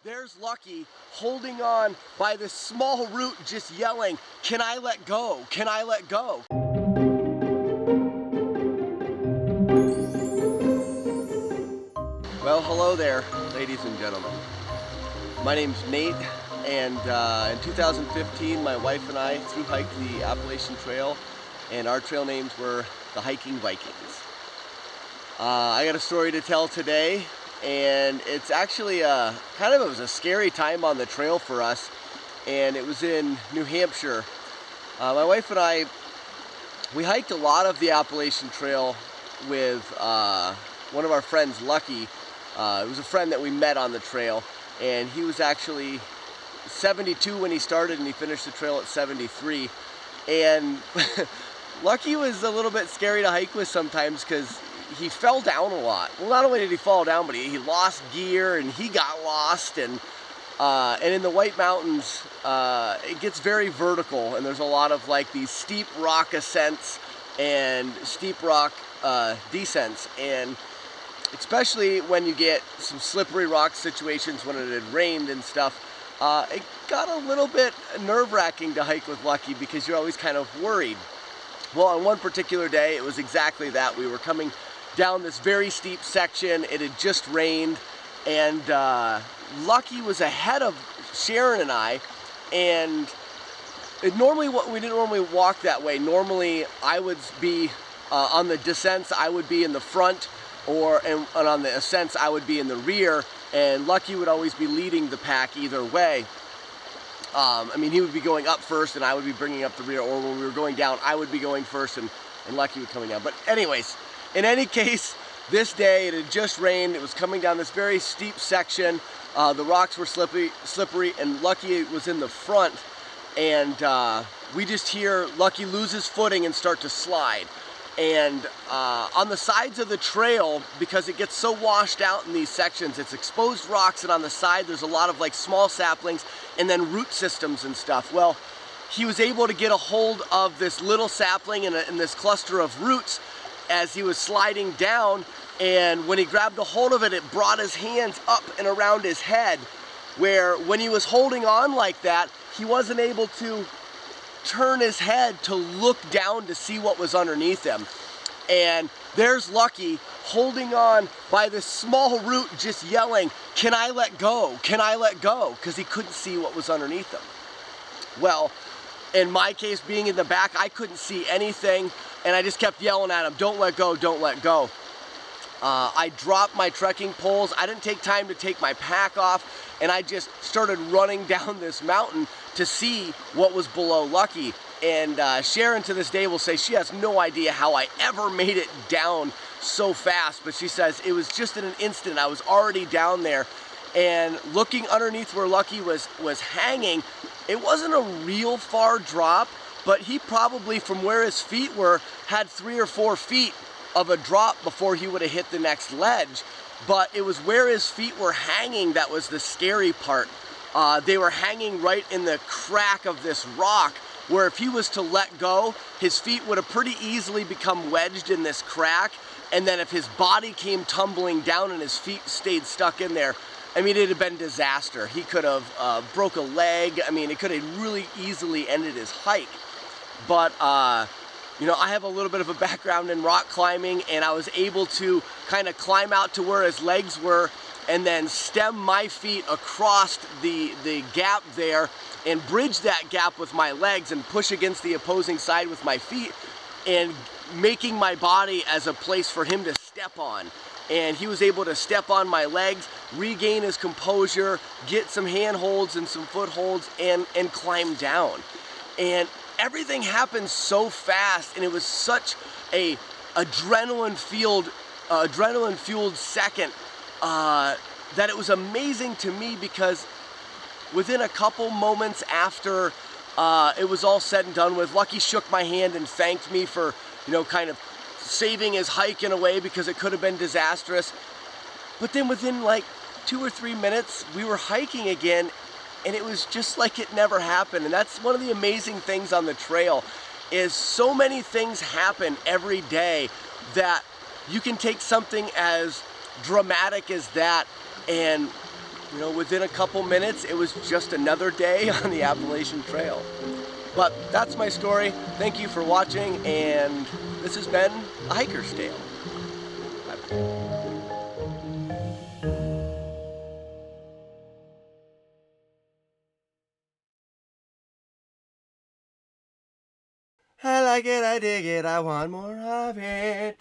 there's Lucky holding on by this small root, just yelling, "Can I let go? Can I let go?" Well, hello there, ladies and gentlemen. My name's Nate, and in 2015, my wife and I thru-hiked the Appalachian Trail, and our trail names were the Hiking Vikings. I got a story to tell today, and it's actually it was a scary time on the trail for us, and it was in New Hampshire. My wife and I, we hiked a lot of the Appalachian Trail with one of our friends, Lucky. It was a friend that we met on the trail, and he was actually 72 when he started, and he finished the trail at 73. And Lucky was a little bit scary to hike with sometimes because he fell down a lot. Well, not only did he fall down, but he lost gear and he got lost. And in the White Mountains, it gets very vertical, and there's a lot of like these steep rock ascents and steep rock descents. And especially when you get some slippery rock situations when it had rained and stuff, it got a little bit nerve-wracking to hike with Lucky because you're always kind of worried. Well, on one particular day, it was exactly that. We were coming down this very steep section. It had just rained, and Lucky was ahead of Sharon and I, and we didn't normally walk that way. Normally, I would be on the descents, I would be in the front, and on the ascents, I would be in the rear, and Lucky would always be leading the pack either way. I mean, he would be going up first, and I would be bringing up the rear, or when we were going down, I would be going first, and Lucky would coming down. But anyways, in any case, this day, it had just rained. It was coming down this very steep section. The rocks were slippery, and Lucky was in the front, and we just hear Lucky lose his footing and start to slide. And on the sides of the trail, because it gets so washed out in these sections, it's exposed rocks, and on the side there's a lot of like small saplings and then root systems and stuff. Well, he was able to get a hold of this little sapling and this cluster of roots as he was sliding down, and when he grabbed a hold of it, it brought his hands up and around his head, where when he was holding on like that, he wasn't able to turn his head to look down to see what was underneath him. And there's Lucky holding on by this small root, just yelling, "Can I let go? Can I let go?" because he couldn't see what was underneath him. Well, in my case, being in the back, I couldn't see anything, and I just kept yelling at him, "Don't let go, don't let go." I dropped my trekking poles. I didn't take time to take my pack off, and I just started running down this mountain to see what was below Lucky. And Sharon to this day will say she has no idea how I ever made it down so fast, but she says it was just in an instant. I was already down there, and looking underneath where Lucky was hanging, it wasn't a real far drop, but he probably, from where his feet were, had 3 or 4 feet of a drop before he would have hit the next ledge. But it was where his feet were hanging that was the scary part. They were hanging right in the crack of this rock, where if he was to let go, his feet would have pretty easily become wedged in this crack, and then if his body came tumbling down and his feet stayed stuck in there, I mean, it'd have been disaster. He could have broke a leg. I mean, it could have really easily ended his hike. But you know, I have a little bit of a background in rock climbing, and I was able to kind of climb out to where his legs were and then stem my feet across the gap there and bridge that gap with my legs and push against the opposing side with my feet, and making my body as a place for him to step on. And he was able to step on my legs, regain his composure, get some handholds and some footholds, and climb down. And everything happened so fast, and it was such a adrenaline-fueled second that it was amazing to me, because within a couple moments after it was all said and done with, Lucky shook my hand and thanked me for, you know, kind of saving his hike in a way, because it could have been disastrous. But then within like 2 or 3 minutes, we were hiking again, and it was just like it never happened. And that's one of the amazing things on the trail, is so many things happen every day that you can take something as dramatic as that and You know, within a couple minutes, it was just another day on the Appalachian Trail. But that's my story. Thank you for watching, and this has been A Hiker's Tale. I like it, I dig it, I want more of it.